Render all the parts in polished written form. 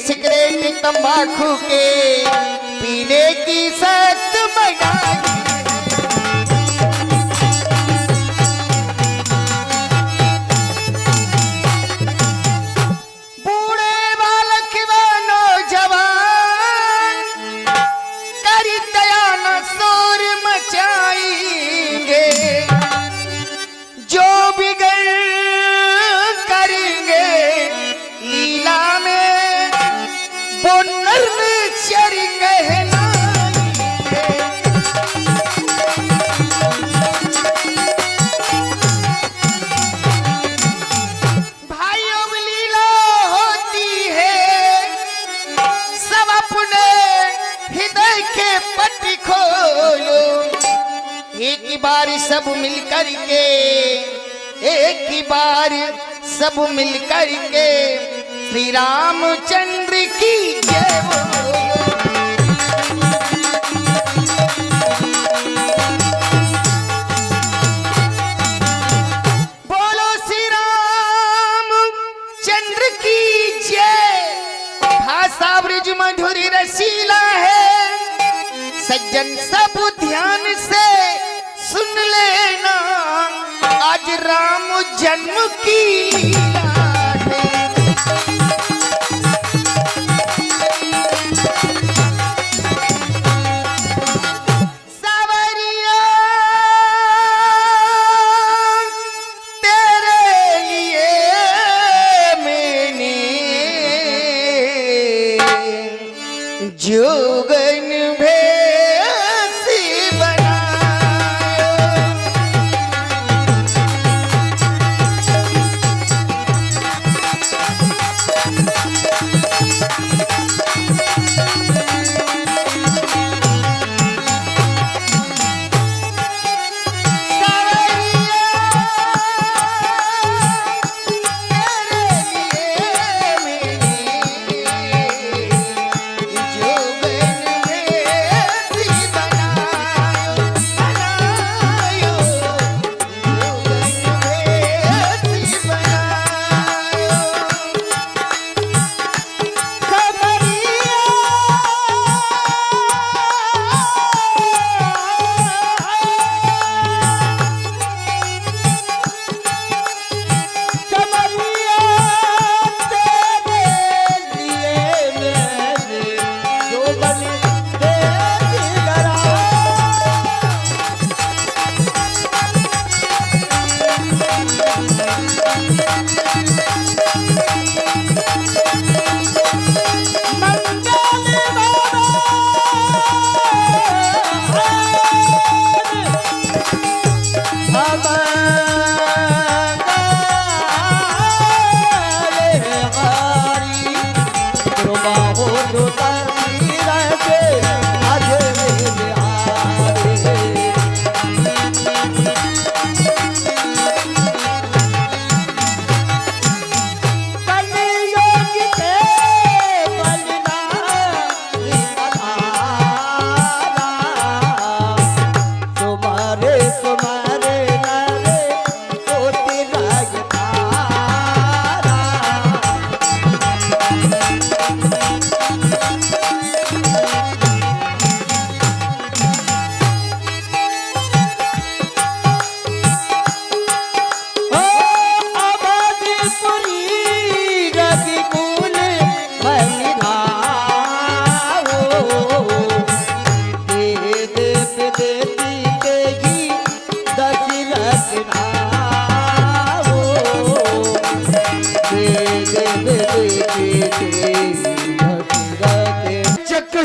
Cigarette तंबाकू के पीने की सख्त मनाही। बूढ़े बालक व नौजवान करी दया न शोर मचाएंगे, जो बिगड़ करेंगे लीला में वो नरचर कहलाएंगे। भाइयों लीला होती है, सब अपने हृदय के पट खोलो। एक ही बार सब मिलकर के, एक ही बार सब मिलकर के श्री रामचंद्र की जय बोलो। बोलो श्री रामचंद्र की जय। भाषा ब्रज मधुर रसीला है, सज्जन सब ध्यान से सुन लेना, आज राम जन्म की लीला है। सावरिया तेरे लिए मैंने जोगन भेष बनाया।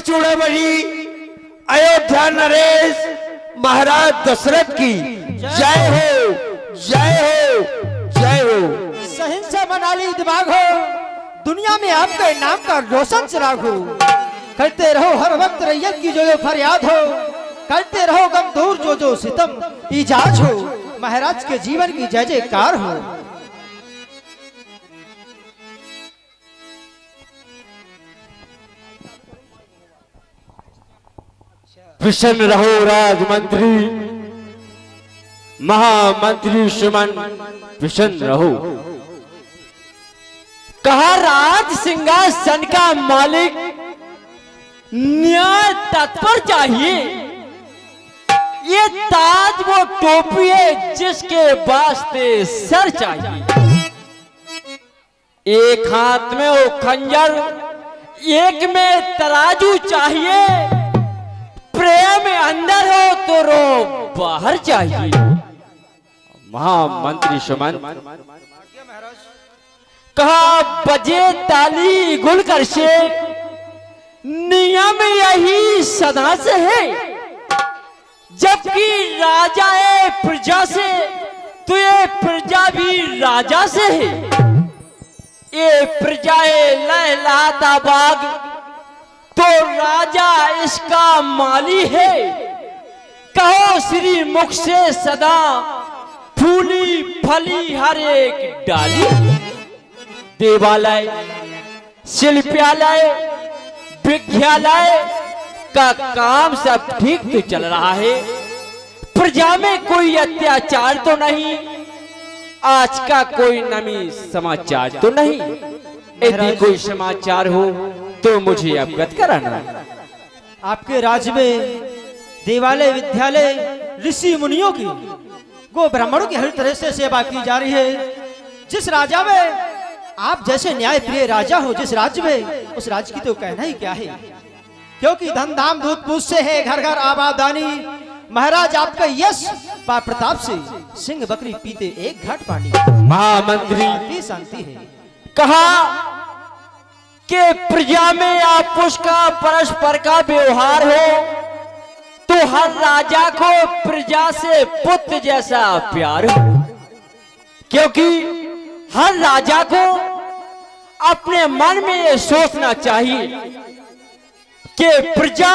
चूड़ामणि अयोध्या नरेश महाराज दशरथ की जय हो, जय हो, जय हो। सहिंसा मनाली दिमाग हो, दुनिया में आपके नाम का रोशन चिराग हो। करते रहो हर वक्त रैयत की जो फरियाद हो, करते रहो गम दूर जो सितम इजाज हो। महाराज के जीवन की जय जयकार हो। प्रसन्न रहो राजमंत्री, महामंत्री सुमन प्रसन्न रहो। कहा राज सिंहासन का मालिक न्याय तत्पर चाहिए। ये ताज वो टोपी है जिसके वास्ते सर चाहिए। एक हाथ में वो खंजर, एक में तराजू चाहिए। प्रेम अंदर हो तो रो बाहर चाहिए। महामंत्री सुमंत कहा बजे ताली गुलकर से, नियम यही सदा से है। जबकि राजा है प्रजा से तो ये प्रजा भी राजा से है। ये प्रजा है लहलाता बाग तो राजा इसका माली है। कहो श्री मुख से सदा फूली फली हर एक डाली। देवालय, शिल्पालय, विद्यालय का काम सब ठीक तो चल रहा है। प्रजा में कोई अत्याचार तो नहीं, आज का कोई नमी समाचार तो नहीं। यदि कोई समाचार हो तो मुझे अवगत कराना। आपके राज्य में देवालय, विद्यालय, ऋषि मुनियों की, गो ब्राह्मणों की हर तरह से सेवा की जा रही है। जिस राजा में आप जैसे न्याय प्रिय राजा हो, जिस राज्य में, उस राज्य की तो कहना ही क्या है। क्योंकि धन धाम दूध पूछ से है घर घर आबादानी। महाराज आपका यश पार प्रताप से सिंह बकरी पीते एक घाट पानी। महामंत्री शांति है। कहा कि प्रजा में आपस का परस्पर का व्यवहार हो तो हर राजा को प्रजा से पुत्र जैसा प्यार हो। क्योंकि हर राजा को अपने मन में ये सोचना चाहिए कि प्रजा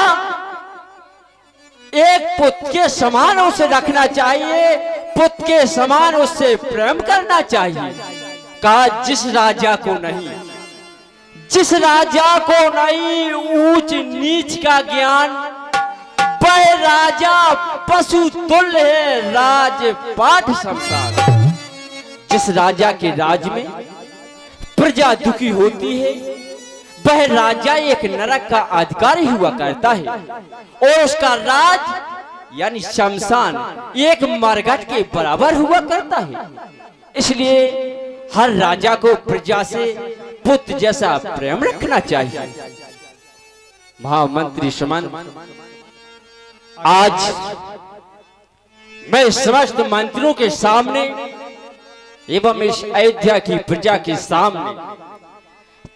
एक पुत्र के समान उसे रखना चाहिए, पुत्र के समान उससे प्रेम करना चाहिए। कहा जिस राजा को नहीं, जिस राजा को नहीं ऊंच नीच का ज्ञान, वह राजा पशु तुल्य है राजपाट संसार। जिस राजा के राज में प्रजा दुखी होती है वह राजा एक नरक का अधिकारी हुआ करता है और उसका राज यानी शमशान एक मरघट के बराबर हुआ करता है। इसलिए हर राजा को प्रजा से पुत्र जैसा प्रेम रखना चाहिए। महामंत्री सुमंत, आज मैं समस्त मंत्रियों के सामने एवं इस अयोध्या की प्रजा के सामने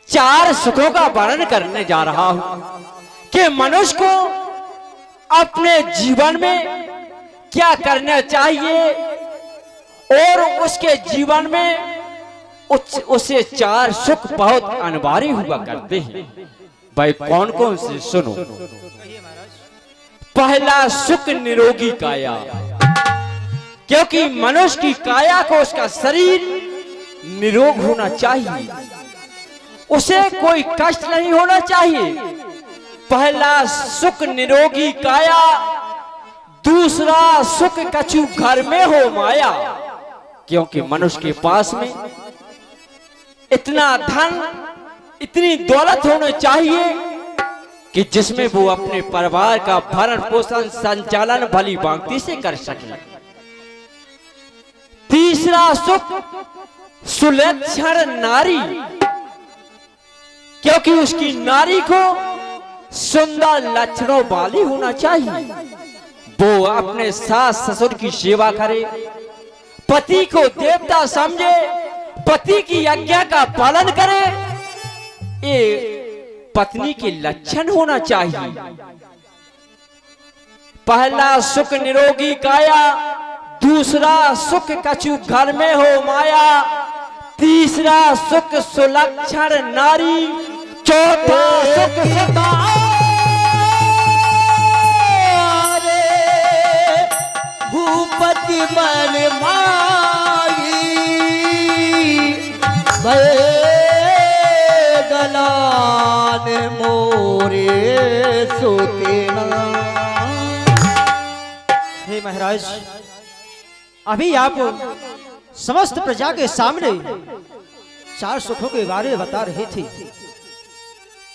4 सुखों का वर्णन करने जा रहा हूं कि मनुष्य को अपने जीवन में क्या करना चाहिए और उसके जीवन में उसे 4 सुख बहुत अनिवार्य हुआ करते हैं। भाई कौन कौन से सुनो। पहला सुख निरोगी काया, क्योंकि मनुष्य की काया को उसका शरीर निरोग होना चाहिए, उसे कोई कष्ट नहीं होना चाहिए। पहला सुख निरोगी काया, दूसरा सुख कछु घर में हो माया, क्योंकि मनुष्य के पास में इतना धन इतनी दौलत होनी चाहिए कि जिसमें वो अपने परिवार का भरण पोषण संचालन भली भांति से कर सके। तीसरा सुख सुलक्षण नारी, क्योंकि उसकी नारी को सुंदर लक्षणों वाली होना चाहिए। वो अपने सास ससुर की सेवा करे, पति को देवता समझे, पति की आज्ञा का पालन करे, ये पत्नी के लक्षण होना चाहिए। पहला सुख निरोगी काया, दूसरा सुख कछु घर में हो माया, तीसरा सुख सुलक्षण नारी, चौथा सुख सदा भूपति मन माई दलान मोरे सोतेना। हे महाराज, अभी आप समस्त प्रजा के सामने 4 सुखों के बारे में बता रहे थे।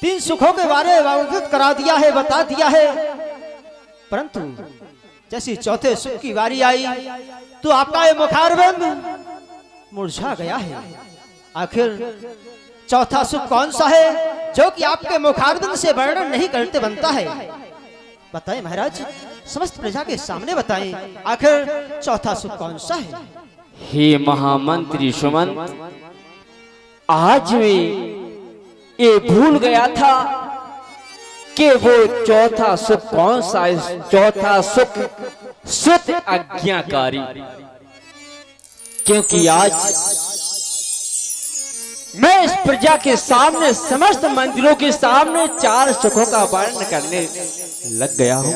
3 सुखों के बारे में अवगत करा दिया है, बता दिया है, परंतु जैसी चौथे सुख की बारी आई तो आपका ये मुखारबंद मुरझा गया है। आखिर चौथा सुख कौन सा है जो कि आपके मुखारबंद से वर्णन नहीं करते बनता है? बताएं महाराज, समस्त प्रजा के सामने बताएं, आखिर चौथा सुख कौन सा है? हे महामंत्री सुमंत, आज मैं ये भूल गया था कि वो चौथा सुख कौन सा है। चौथा सुख सुत आज्ञाकारी, क्योंकि आज मैं इस प्रजा के सामने, समस्त मंदिरों के सामने 4 सुखों का वर्णन करने लग गया हूं,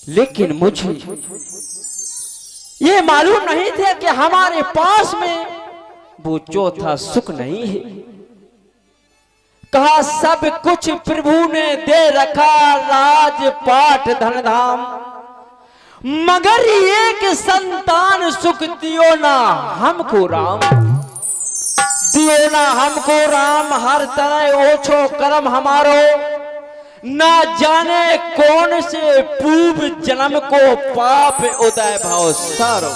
लेकिन मुझे ये मालूम नहीं था कि हमारे पास में वो चौथा सुख नहीं है। कहा सब कुछ प्रभु ने दे रखा, राजपाट धन धाम, मगर एक संतान सुख दियो ना हमको राम, दियो ना हमको राम, हर तरह ओछो कर्म हमारो, ना जाने कौन से पूर्व जन्म को पाप उदय भाव सारो,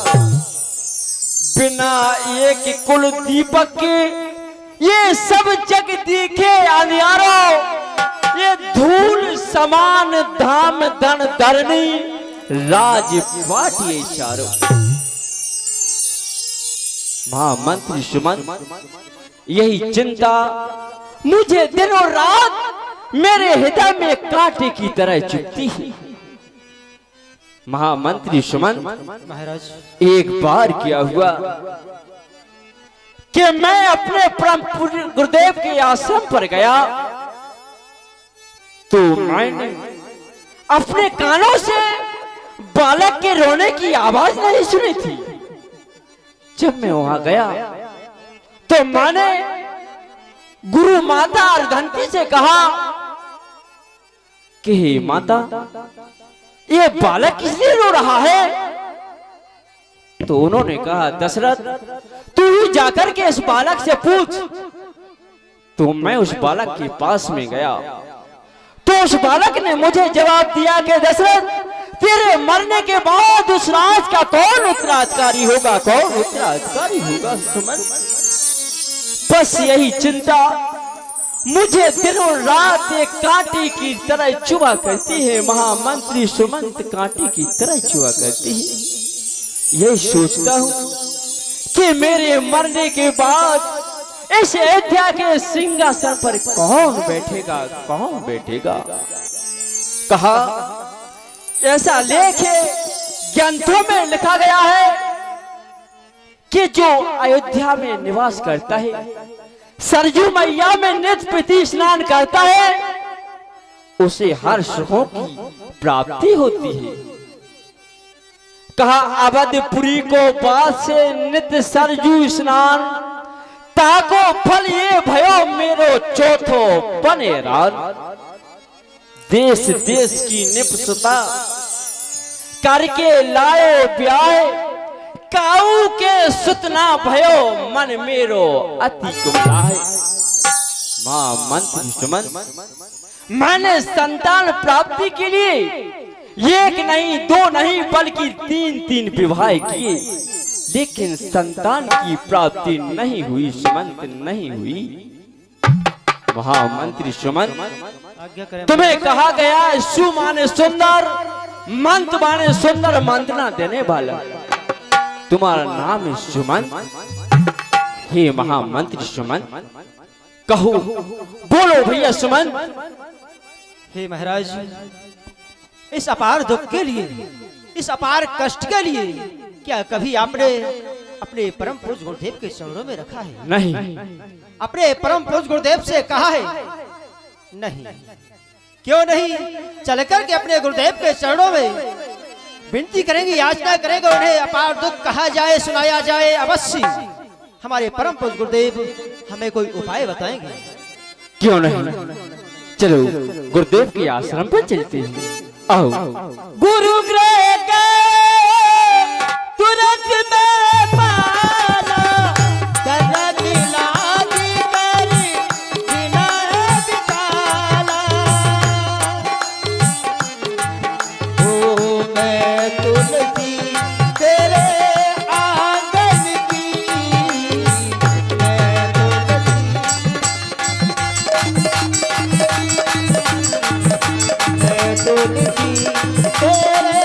बिना एक कुल दीपक के ये सब जग दिखे अंधियारो, ये धूल समान धाम धन धरनी, राजपाट ये चारो। महामंत्री सुमंत, यही चिंता मुझे दिनों रात मेरे हृदय में कांटे की तरह चुभती है। महामंत्री सुमंत महाराज, एक बार क्या हुआ कि मैं अपने परम पूज्य गुरुदेव के आश्रम पर गया तो मैंने अपने कानों से बालक के रोने की आवाज नहीं सुनी थी। जब मैं वहां गया तो मैंने गुरु माता अर्धंती से कहा कि हे माता, ये बालक किस लिए रो रहा है? तो उन्होंने कहा दशरथ, तू ही जाकर के इस बालक से पूछ। तो मैं उस बालक के पास में गया तो उस बालक ने मुझे जवाब दिया कि दशरथ, तेरे मरने के बाद उस राज का कौन उत्तराधिकारी होगा, कौन उत्तराधिकारी होगा सुमन? बस यही चिंता मुझे दिनों रात एक कांटे की तरह चुभा करती है। महामंत्री सुमंत, कांटे की तरह चुभा करती है। यही सोचता हूं कि मेरे मरने के बाद इस अयोध्या के सिंहासन पर कौन बैठेगा, कौन बैठेगा? कहा ऐसा लेख है, ग्रंथों में लिखा गया है कि जो अयोध्या में निवास करता है, सरजू मैया में नित्य प्रति स्नान करता है, उसे हर सुखों की प्राप्ति होती है। कहा अवधपुरी को बाद से नित्य सरजू स्नान, ताको फल ये भयो मेरो चौथो बने रान। देश देश की निपसुता करके लाए ब्याह, काऊ के सुतना भयो मन मेरो अति कुमलाए। मां मंत्री सुमन, मैंने संतान प्राप्ति के लिए एक नहीं, 2 नहीं, बल्कि 3 विवाह किए, लेकिन संतान की प्राप्ति नहीं हुई सुमंत, नहीं हुई। महामंत्री सुमन, तुम्हें कहा गया सु माने सुंदर, मंत माने सुंदर मंत्रणा देने वाला, तुम्हारा नाम है सुमन। हे महामंत्री सुमन, कहो, बोलो भैया सुमन। हे महाराज, इस अपार दुख के लिए, इस अपार कष्ट के लिए क्या कभी आपने अपने परम पूज्य गुरुदेव के चरणों में रखा है? नहीं। अपने परम पूज्य गुरुदेव से कहा है? नहीं। क्यों नहीं? चलकर के अपने गुरुदेव के चरणों में विनती करेंगे, याचना करेंगे, उन्हें अपार दुख कहा जाए, सुनाया जाए। अवश्य हमारे परम पूज्य गुरुदेव हमें कोई उपाय बताएंगे। क्यों नहीं, चलो गुरुदेव के आश्रम पर चलते हैं। आओ। गुरु ग्रह के तुरंत में पाला, कर मिला मैं तुलसी तेरे आंगन की, मैं तुलसी तेरे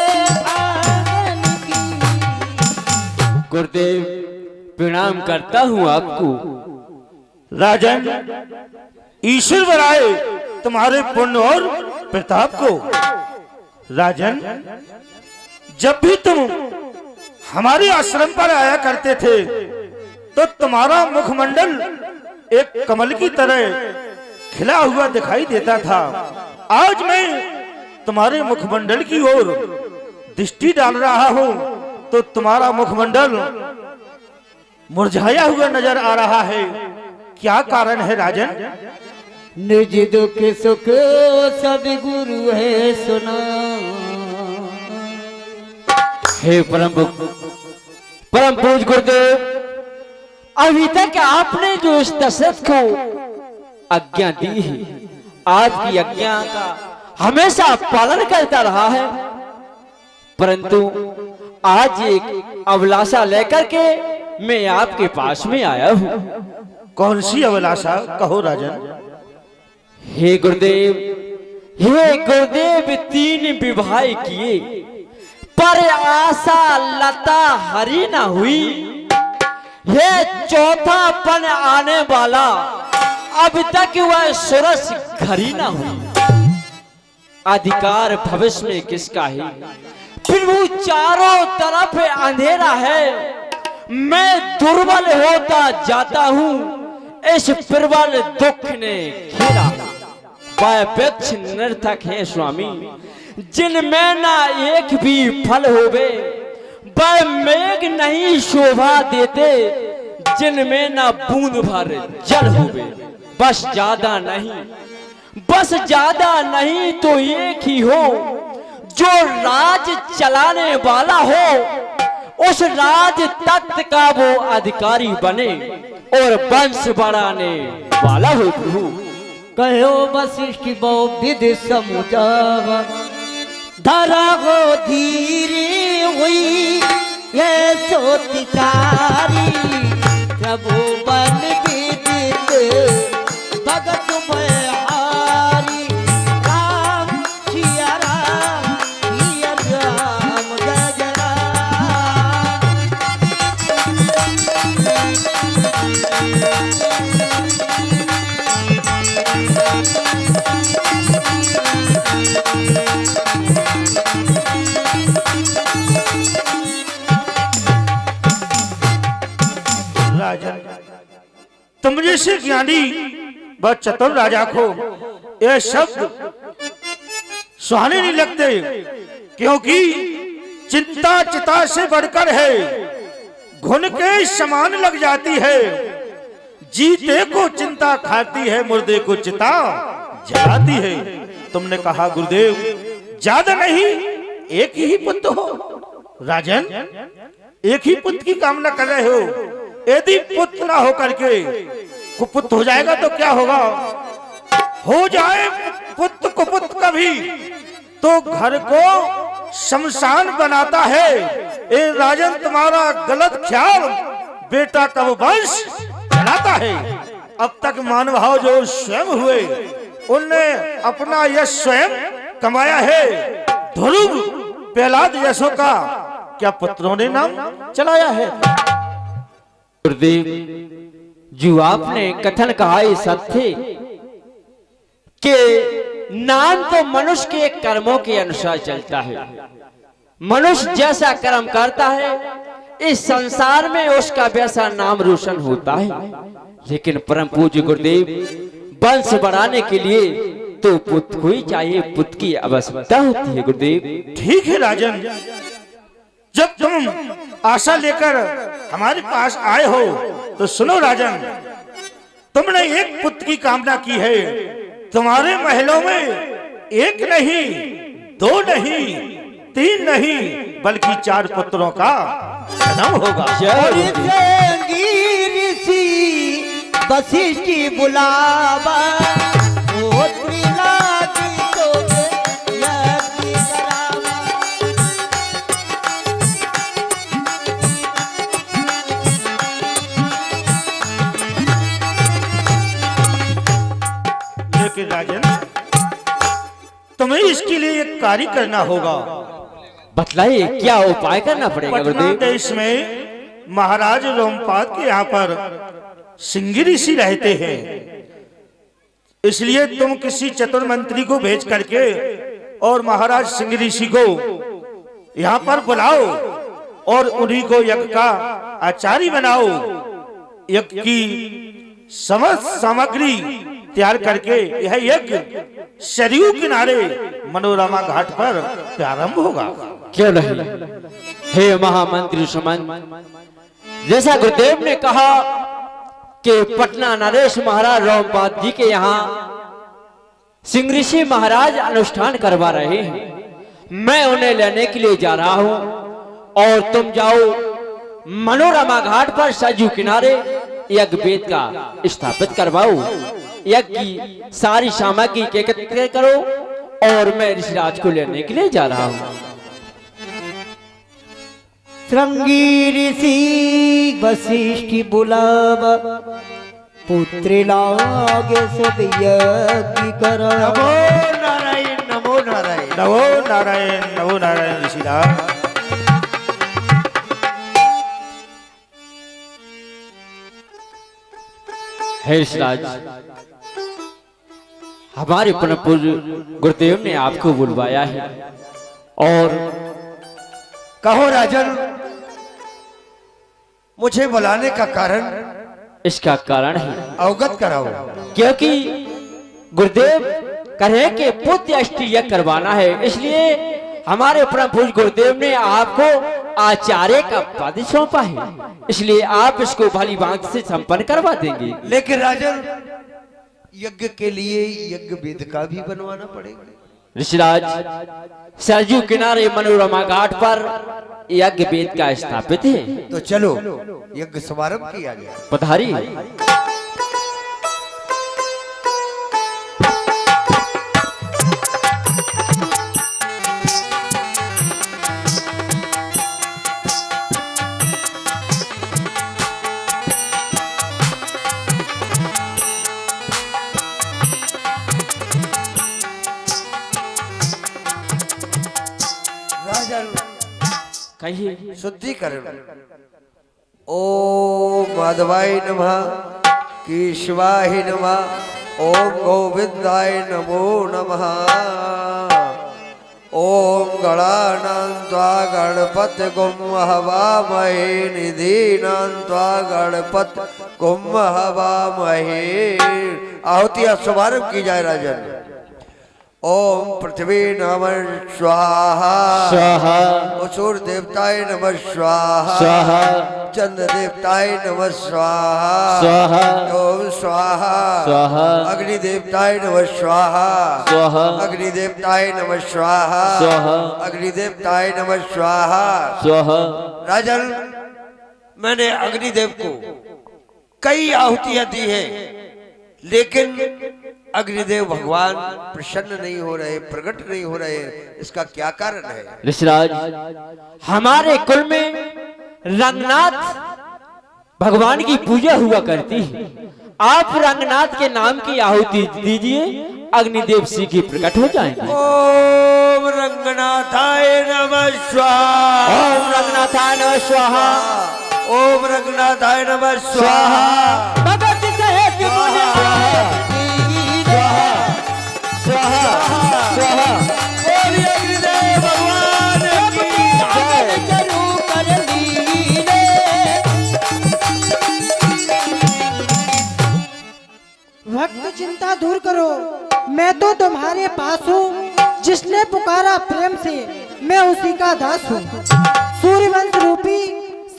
आंगन की। गुरुदेव प्रणाम करता हूँ आपको। राजन, ईश्वर बनाए तुम्हारे पुण्य और प्रताप को। राजन, जब भी तुम हमारे आश्रम पर आया करते थे तो तुम्हारा मुखमंडल एक कमल की तरह खिला हुआ दिखाई देता था। आज मैं तुम्हारे मुखमंडल की ओर दृष्टि डाल रहा हूँ तो तुम्हारा मुखमंडल मुरझाया हुआ नजर आ रहा है। क्या कारण है राजन? निज दुख सुख सब गुरु है सुना। हे परम पूज गुरुदेव, अभी तक आपने जो इस दशरथ को आज्ञा दी है, आपकी आज्ञा का हमेशा पालन करता रहा है, परंतु आज एक अभिलाषा लेकर के मैं आपके पास में आया हूँ। कौन सी अभिलाषा? कहो राजन। हे गुरुदेव, 3 विवाह किए पर आशा लता हरी न हुई। हे चौथा पन आने वाला, अब तक वह सुरस घरी न हुई। अधिकार भविष्य में किसका है? फिर वो चारों तरफ अंधेरा है। मैं दुर्बल होता जाता हूँ, इस प्रबल दुख ने घेरा। वृक्ष निरर्थक है स्वामी, जिनमें ना एक भी फल होवे। वह मेघ नहीं शोभा देते, जिनमें ना बूंद भर जल होवे। बस ज्यादा नहीं तो एक ही हो, जो राज चलाने वाला हो, उस राज तत्व का वो अधिकारी बने और वंश बढ़ाने वाला हो। प्रभु कहो वशिष्ठ बहु विधि समुझाव, धरा हो धीरे हुई ये सोतिकारी। प्रभु बन विदित भगत में हारी। राम सिया राम सिया राम जय जय राजन, तुम जैसे ज्ञानी व चतुर राजा को यह शब्द सुहाने नहीं लगते, क्योंकि चिंता चिता से बढ़कर है, घुन के समान लग जाती है। जीते को चिंता खाती है, मुर्दे को चिता जलाती है। तुमने कहा गुरुदेव ज्यादा नहीं, एक ही पुत्र हो। राजन, एक ही पुत्र की कामना कर रहे हो। यदि पुत्र ना होकर के कुपुत्र हो जाएगा तो क्या होगा? हो जाए पुत्र कुपुत्र कभी तो घर को शमशान बनाता है। ए राजन, तुम्हारा गलत ख्याल, बेटा कब वंश चलाता है। अब तक मानव जो स्वयं हुए, उनने अपना यश स्वयं कमाया है। ध्रुव प्रहलाद यशों का क्या पुत्रों ने नाम चलाया है? गुरुदेव, जो आपने कथन कहा ये सत्य कि नाम तो मनुष्य के कर्मों के अनुसार चलता है। मनुष्य जैसा कर्म करता है, इस संसार में उसका वैसा नाम रोशन होता है। लेकिन परम पूज्य गुरुदेव, वंश बढ़ाने के लिए तो पुत्र को ही चाहिए, पुत्र की आवश्यकता होती है। गुरुदेव ठीक है राजन, जब तुम आशा लेकर हमारे पास आए हो तो सुनो राजन, तुमने एक पुत्र की कामना की है। तुम्हारे महलों में एक नहीं, 2 नहीं, 3 नहीं, बल्कि 4 पुत्रों का जन्म होगा। ऋषि वशिष्ठ बुलावा, कार्य करना होगा। बतलाइए क्या उपाय करना पड़ेगा पटना गुरुदेव? देश में महाराज रोमपाद के यहाँ पर सिंह ऋषि रहते हैं, इसलिए तुम किसी चतुर मंत्री को भेज करके और महाराज सिंह ऋषि को यहाँ पर बुलाओ और उन्हीं को यज्ञ का आचार्य बनाओ। यज्ञ की समस्त सामग्री तैयार करके यह यज्ञ सरयू किनारे मनोरमा घाट पर प्रारंभ होगा। क्यों नहीं, हे महामंत्री सुमन, जैसा गुरुदेव ने कहा कि पटना नरेश महाराज रोमपाद जी के यहाँ सिंह ऋषि महाराज अनुष्ठान करवा रहे हैं, मैं उन्हें लेने के लिए जा रहा हूं और तुम जाओ मनोरमा घाट पर सरयू किनारे यज्ञ वेद का स्थापित करवाओ। यज्ञ की सारी सामग्री एकत्रित करो और मैं ऋषिराज को लेने के लिए जा रहा हूं। श्रृंगी ऋषि वशिष्ठ बुलावा, पुत्र लागे सब यज्ञ करा। नमो नारायण नमो नारायण। नवो नारायण नवो नारायण ऋषिराज। हे ऋषिराज, हमारे परम पूज्य गुरुदेव ने आपको बुलवाया है और कहो राजन, मुझे बुलाने का कारण इसका कारण है अवगत कराओ। क्योंकि गुरुदेव कहे कि पुत्र अष्टि यज्ञ करवाना है, इसलिए हमारे परम पूज्य गुरुदेव ने आपको आचार्य का पद सौंपा है, इसलिए आप इसको भली भांति से संपन्न करवा देंगे। लेकिन राजन, यज्ञ के लिए यज्ञ वेद का भी बनवाना पड़ेगा। ऋषिराज, सरयू किनारे मनोरमा घाट पर यज्ञ वेद का स्थापित है, तो चलो यज्ञ समारंभ किया गया। पधारी। कहिए। शुद्धिकरण। ओम माधवाय नमः, केशवाय नमः, ओम गोविंदाय नमो नमः, ओम गणानान्त्वा गणपति गुम हवामहे, निधीनान्त्वा गणपति गुम हवामहे। आहुतियां शुभारंभ की जाए राजन। ओम पृथ्वी नमः स्वाहा, स्वाहा। असुर देवताय नमः स्वाहा, स्वाहा। चंद्र देवताय नमः स्वाहा, स्वाहा। ओम स्वाहा, स्वाहा। अग्नि देवताय नमः स्वाहा, स्वाहा। अग्नि देवताय नमः स्वाहा, स्वाहा। अग्नि देवताय नमः स्वाहा। स्वाहा। राजन, मैंने अग्निदेव को कई आहुतियां दी है, लेकिन अग्निदेव भगवान प्रसन्न नहीं हो रहे, प्रकट नहीं हो रहे, इसका क्या कारण है? ऋषिराज, हमारे कुल में रंगनाथ भगवान की पूजा हुआ करती है, आप रंगनाथ के नाम की आहुति दीजिए, अग्निदेव शीघ्र प्रकट हो जाएंगे। ओम रंगनाथाय नमः स्वाहा, ओम रंगनाथाय नमः स्वाहा, ओम रंगनाथाय नमः स्वाहा। भगत सहेत मुने स्वाहा, स्वाहा। बोलिए अग्निदेव भगवान की जय। भक्त चिंता दूर करो, मैं तो तुम्हारे पास हूँ, जिसने पुकारा प्रेम से मैं उसी का दास हूँ। सूर्यवंश रूपी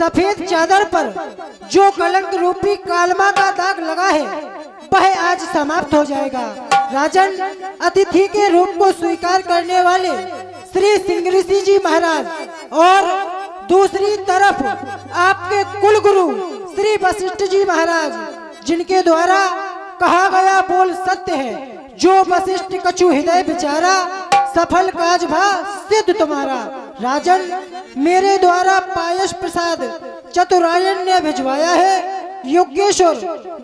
सफेद चादर पर जो कलंक रूपी कालमा का दाग लगा है, वह आज समाप्त हो जाएगा। राजन, अतिथि के रूप को स्वीकार करने वाले श्री सिंह ऋषि जी महाराज और दूसरी तरफ आपके कुल गुरु श्री वशिष्ठ जी महाराज, जिनके द्वारा कहा गया बोल सत्य है, जो वशिष्ठ कछु हृदय बिचारा, सफल काज भा सिद्ध तुम्हारा। राजन, मेरे द्वारा पायस प्रसाद चतुरायन ने भिजवाया है, योगेश्वर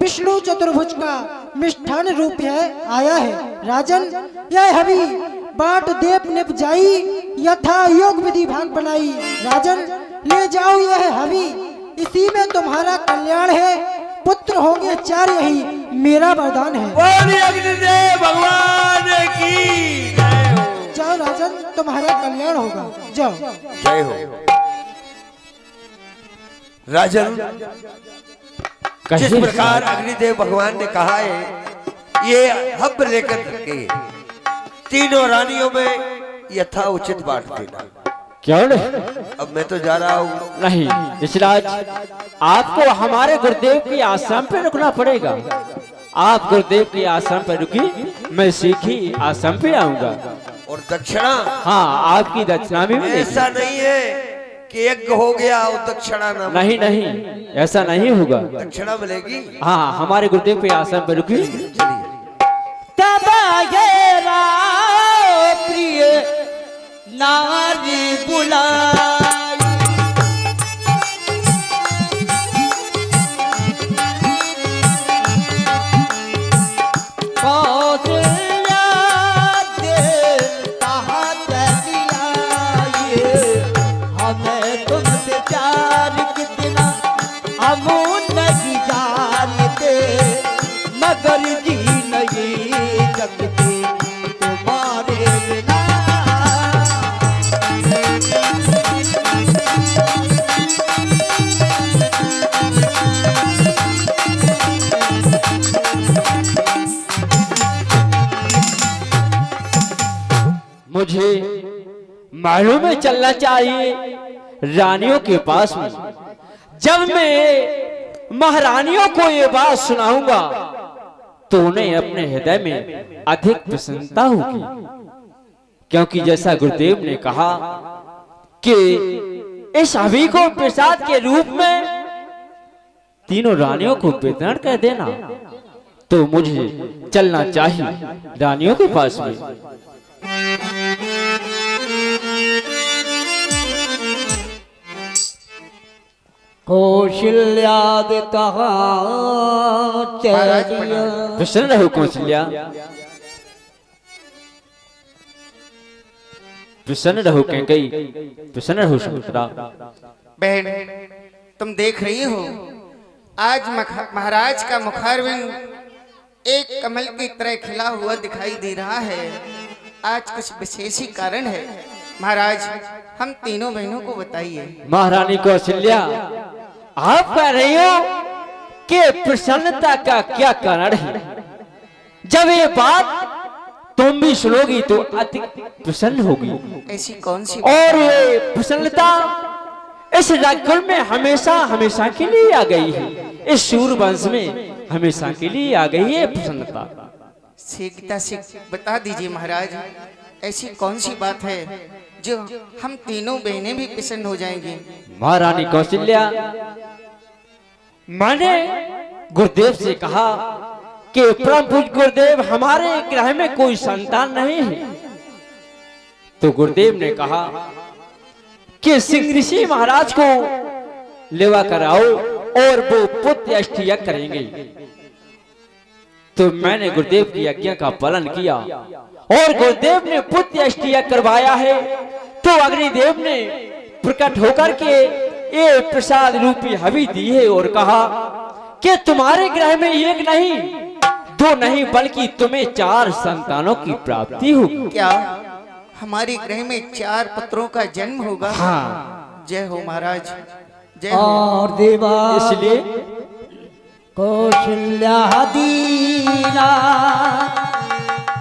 विष्णु चतुर्भुज का मिष्ठान रूप है आया है। राजन, यह हवि बाट देव निप जाई, यथा योग विधि भाग बनाई। राजन ले जाओ यह हवि, इसी में तुम्हारा कल्याण है। पुत्र होंगे 4, यही मेरा वरदान है। बोलिए अग्निदेव भगवान की जय हो। जाओ राजन, तुम्हारा कल्याण होगा, जाओ। जय हो। राजन, जिस प्रकार अग्निदेव भगवान ने कहा है, ये हब लेकर के तीनों रानियों में यथा उचित बांट देना। क्यों नहीं? अब मैं तो जा रहा हूँ। नहीं ऋषिराज, आपको हमारे गुरुदेव के आश्रम पे रुकना पड़ेगा। आप गुरुदेव के आश्रम पे रुकी, मैं सीखी आश्रम पे आऊंगा। और दक्षिणा? हाँ, आपकी दक्षिणा भी मिलेगी। ऐसा नहीं है कि यज्ञ हो गया और दक्षिणा ना। नहीं नहीं, ऐसा नहीं होगा। दक्षिणा मिलेगी। हाँ, हमारे गुरुदेव के आश्रम पे रुकी। चलिए। प्रिय नारी बुलाई, कौशल्या देवता चलिए, हमें तुमसे प्यार कितना हम नहीं जानते, मगर जी नहीं सकते तुम्हारे बिना। मुझे मालूम में चलना चाहिए रानियों के पास में। जब मैं महारानियों को ये बात सुनाऊंगा तो उन्हें अपने हृदय में अधिक प्रसन्नता होगी, क्योंकि जैसा गुरुदेव ने कहा कि इस हवि को प्रसाद के रूप में तीनों रानियों को वितरण कर देना, तो मुझे चलना चाहिए रानियों के पास में। कौशल्याद कहा चलिया, प्रसन्न रहो कौशल्या, प्रसन्न रहो कैकेयी, प्रसन्न रहो सुमित्रा। बहन, तुम देख रही हो आज महाराज का मुखारविंद एक कमल की तरह खिला हुआ दिखाई दे रहा है। आज कुछ विशेष ही कारण है। महाराज, हम तीनों बहनों को बताइए। महारानी कौशल्या, आप कह रही हो कि प्रसन्नता का क्या कारण है? जब ये बात तुम भी सुनोगी तो अधिक प्रसन्न होगी। ऐसी कौन सी और ये प्रसन्नता इस राज्य में हमेशा हमेशा के लिए आ गई है। इस सूर्यवंश में हमेशा के लिए आ गई है प्रसन्नता। शीघ्रता से बता दीजिए महाराज, ऐसी कौन सी बात है जो हम तीनों बहनें भी प्रसन्न हो जाएंगी। महारानी कौशल्या, मैंने गुरुदेव से कहा कि परम पूज्य गुरुदेव, हमारे ग्रह में कोई संतान नहीं है। तो गुरुदेव ने कहा कि सिंह ऋषि महाराज को लेवा कराओ और वो पुत्र अष्टयज्ञ करेंगे। तो मैंने गुरुदेव की आज्ञा का पालन किया और गुरुदेव ने पुत्र अष्टयज्ञ करवाया है। तो अग्निदेव ने प्रकट होकर के ये प्रसाद रूपी हवि दी है और कहा कि तुम्हारे ग्रह में एक नहीं, दो नहीं, बल्कि तुम्हें 4 संतानों की प्राप्ति होगी। क्या हमारे ग्रह में 4 पुत्रों का जन्म होगा? हाँ। जय हो महाराज, जय हो। और देवा इसलिए कौशल्या दीना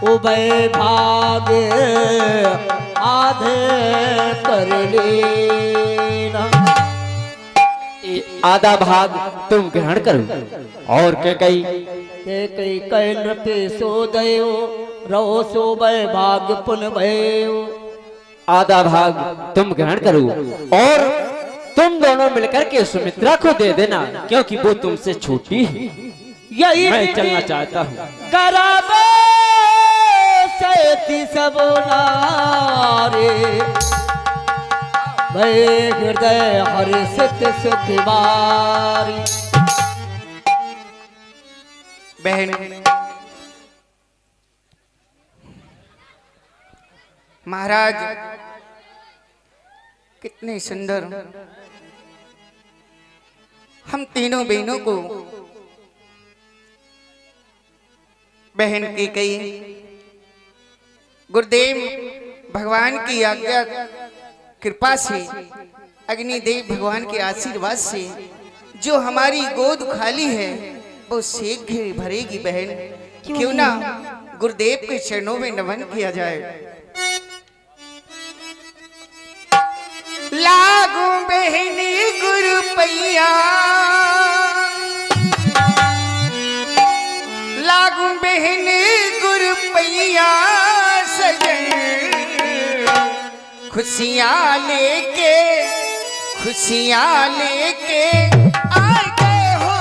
उभय भाग आधे कर लेना, आधा भाग तुम ग्रहण करो। और कैकेयी के कई कै नृपे सो दयो रहो सो भय भाग पुन भयो, आधा भाग तुम ग्रहण करो और तुम दोनों मिलकर के सुमित्रा को दे देना, क्योंकि वो तुमसे छोटी है। यही मैं चलना चाहता हूँ। कराबे सेति सब नारे, भय हृदय हर्षित सुखवारी। बहन, महाराज कितने सुंदर, हम तीनों बहनों को बहन की कई गुरुदेव भगवान की आज्ञा कृपा से, अग्निदेव भगवान के आशीर्वाद से जो हमारी गोद खाली है वो शीघ्र भरेगी बहन। क्यों ना गुरुदेव के चरणों में नमन किया जाए। लागू बहनी गुरु पैया, लागू बहनी गुरु पैया सजन, खुशियाँ लेके आ गए हो।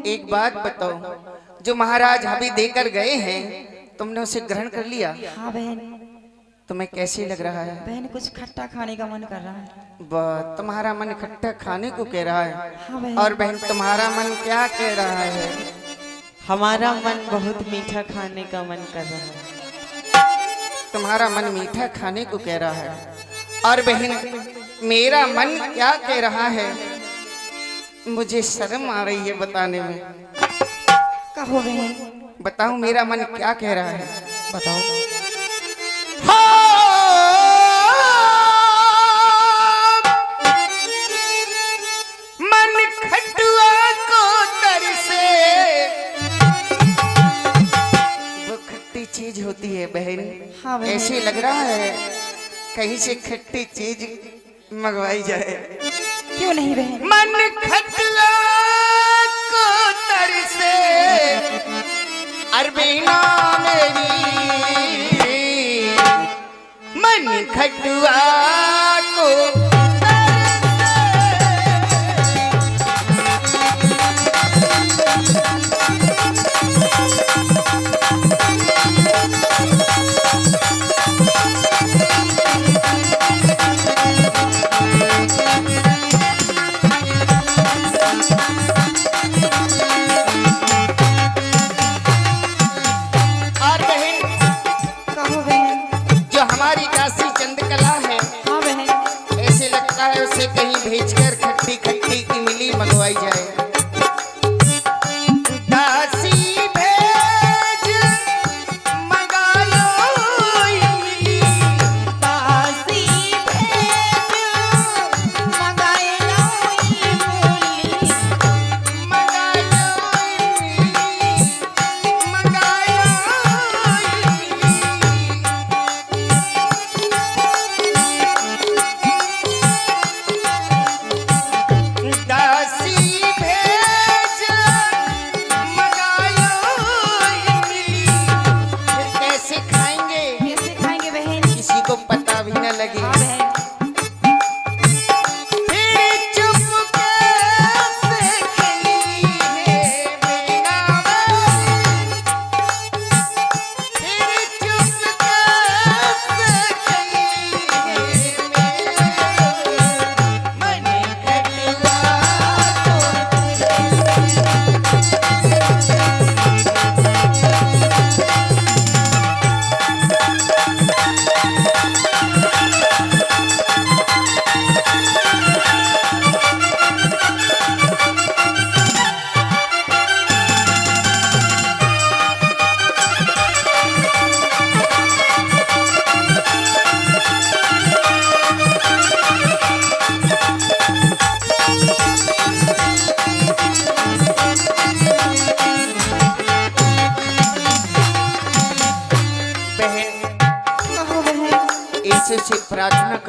एक बात बताओ, जो महाराज अभी देकर गए हैं तुमने उसे ग्रहण कर लिया? हाँ बहन। तुम्हें कैसे लग रहा है? बहन कुछ खट्टा खाने का मन कर रहा है। तुम्हारा मन खट्टा खाने को कह रहा है? हाँ बहन। और बहन तुम्हारा मन क्या कह रहा है? हमारा मन बहुत मीठा खाने का मन कर रहा है। तुम्हारा मन मीठा खाने को कह रहा है। और बहन मेरा मन क्या कह रहा है? मुझे शर्म आ रही है बताने में। कहो बहन। बताओ मेरा मन क्या कह रहा है? बताओ। मन खटुआ को तरसे। वो खट्टी चीज होती है बहन। हाँ बहन। ऐसे लग रहा है कहीं से खट्टी चीज मंगवाई जाए। क्यों नहीं बहन? मन खटुआ को तरसे अरबीना मेरी, मन खटुआ को तरसे।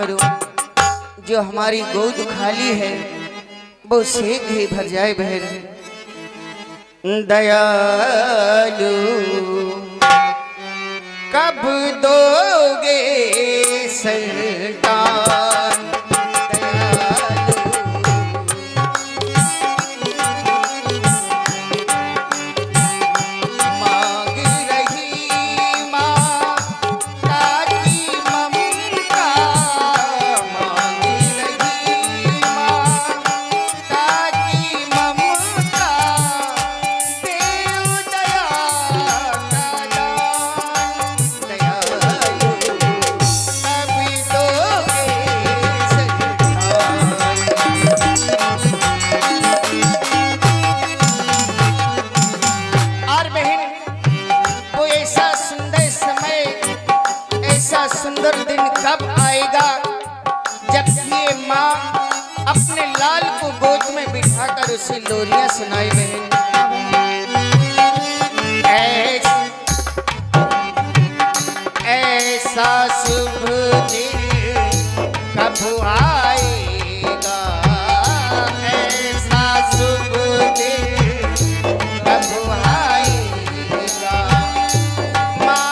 करो, जो हमारी गोद खाली है वो शीघ्र ही भर जाए बहन। दयालु कब दोगे सरकार, सुंदर दिन कब आएगा जब ये माँ अपने लाल को गोद में बिठाकर उसे लोरियां सुनाए बहन। ऐसा शुभ दिन कब आएगा, ऐसा शुभ दिन कब आएगा, माँ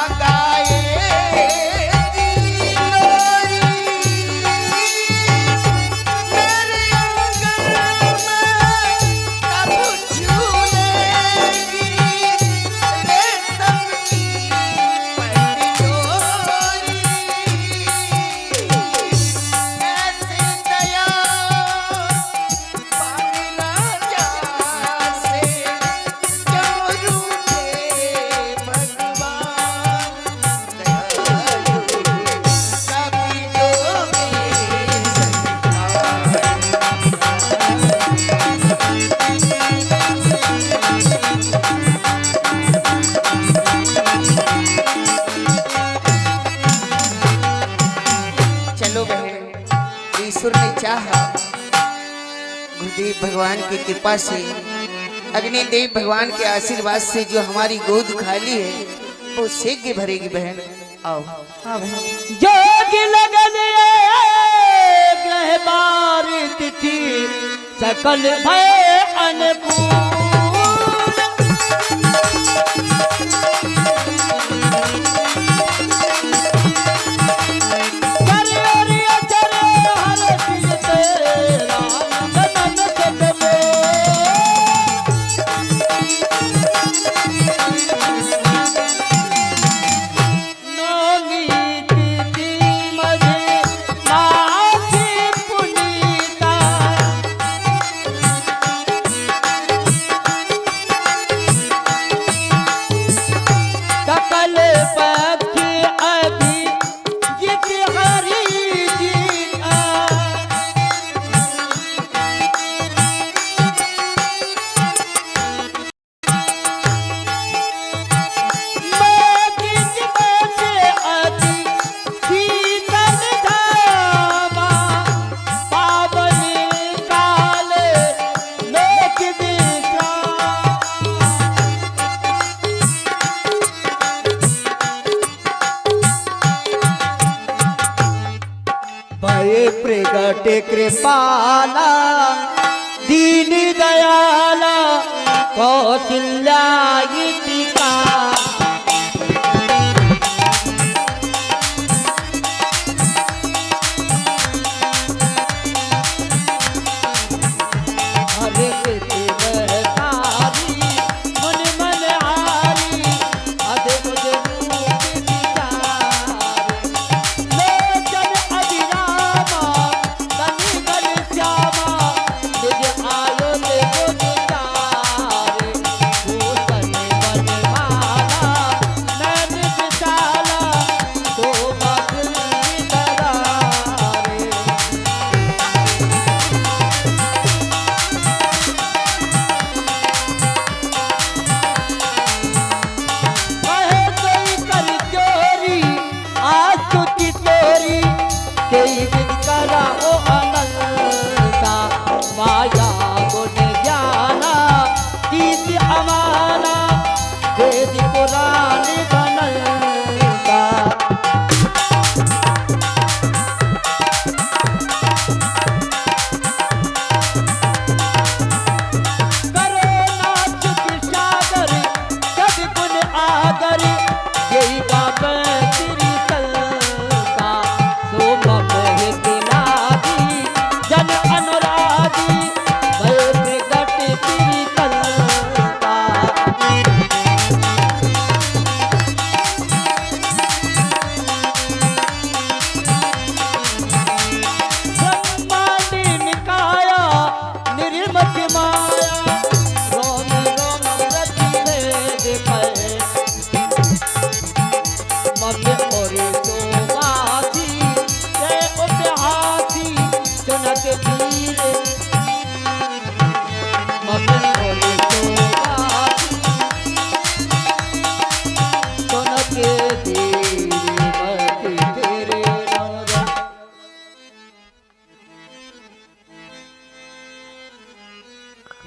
ईश्वर ने चाहा, गुरुदेव भगवान की कृपा से, अग्निदेव भगवान के आशीर्वाद से जो हमारी गोद खाली है वो शीघ्र भरेगी बहन। आओ जोगी लगन ग्रह बार तिथि सकल भय अनुकूल, प्रगटे कृपाला दीन दयाला कौशल्या गीतिका, हरे कृति महतारी मन मन हारी अधे मुझे रूप विचारे, लोचन अभिरामा तनि बल श्यामा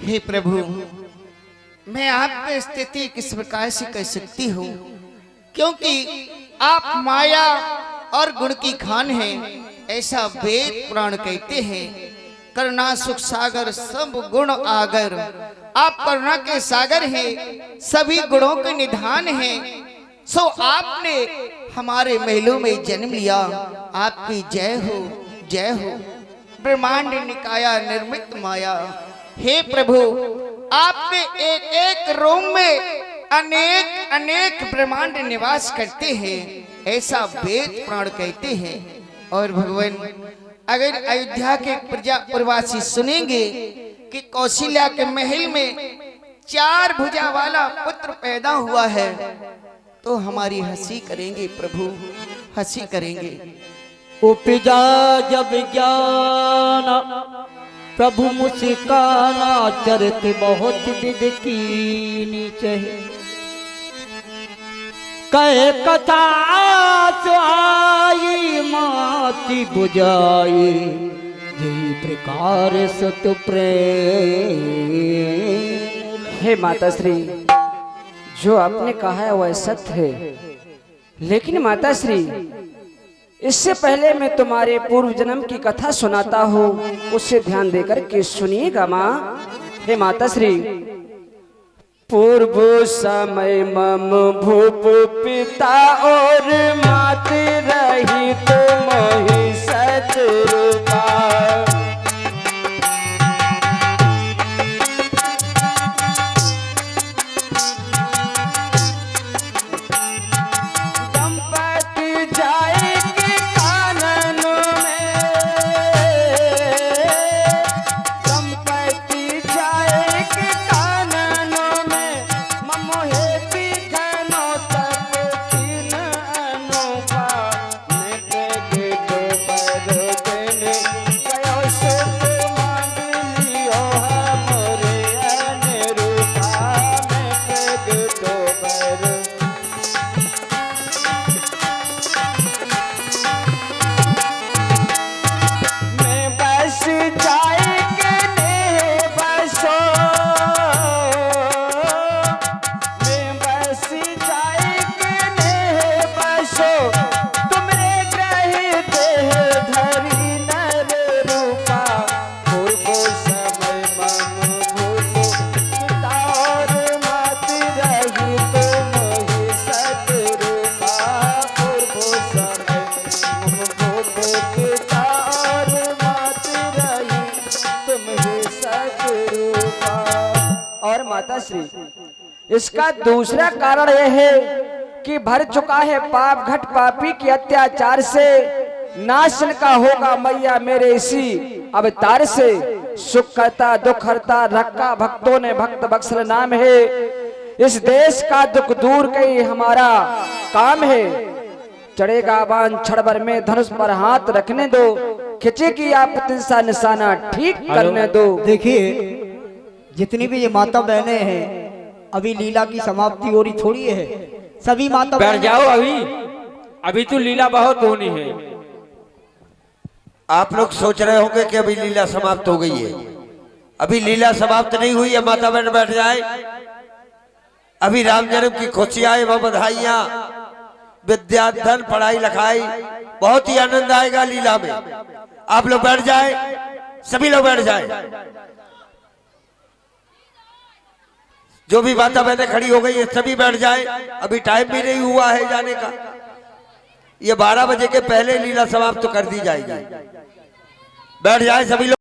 हे प्रभु, मैं आपकी स्थिति किस प्रकार से कह सकती हूँ, क्योंकि आप माया और गुण की खान हैं, ऐसा वेद पुराण कहते हैं। करुणा सुख सागर सब गुण आगर, आप करुणा के सागर हैं, सभी गुणों के निधान हैं। सो आपने हमारे महलों में जन्म लिया, आपकी जय हो जय हो। ब्रह्मांड निकाया निर्मित माया, हे प्रभु, आपके एक एक रोम में अनेक अनेक ब्रह्मांड निवास करते हैं, ऐसा वेद पुराण कहते हैं। और भगवान, अगर अयोध्या के प्रवासी सुनेंगे कि कौशल्या के महल में 4 भुजा वाला पुत्र पैदा हुआ है, तो हमारी हंसी करेंगे प्रभु, हंसी करेंगे। उपजा जब ज्ञान प्रभु मुस्काना, चरित बहुत विध कीनी चहे। कहे कथा सुहाई माती बुझाई, जी प्रकार सत प्रेम। हे माताश्री, जो आपने कहा है वह सत्य है, लेकिन माताश्री, इससे पहले मैं तुम्हारे पूर्व जन्म की कथा सुनाता हूँ, उससे ध्यान देकर के सुनिएगा माँ। हे माताश्री, पूर्व समय मम भूप पिता और मात रही तुम ही सतरूपा। माताश्री, इसका दूसरा कारण यह है कि भर चुका है पाप घट पापी के अत्याचार से, नाशन का होगा मैया मेरे इसी अवतार से। सुख करता दुख हरता रखा भक्तों ने भक्त बक्सल नाम है, इस देश का दुख दूर कई हमारा काम है। चढ़ेगा बाण छड़बर में धनुष पर हाथ रखने दो, खिंचे की आप तिनसा निशाना ठीक करने दो। देखिए, जितनी भी ये माता बहनें हैं, अभी लीला की समाप्ति हो रही थोड़ी है। सभी माता बैठ जाओ, अभी तो लीला बहुत होनी है। आप लोग सोच रहे होंगे कि अभी लीला समाप्त हो गई है, अभी लीला समाप्त नहीं हुई है। माता बहन बैठ जाए, अभी राम जन्म की खुशियां एवं बधाइयां, विद्या धन पढ़ाई लिखाई, बहुत ही आनंद आएगा लीला में। आप लोग बैठ जाए, सभी लोग बैठ जाए। जो भी माता बहनें खड़ी हो गई है सभी बैठ जाए, अभी टाइम भी नहीं हुआ है जाने का। ये 12 बजे के पहले लीला समाप्त कर दी जाएगी। बैठ जाए सभी लोग।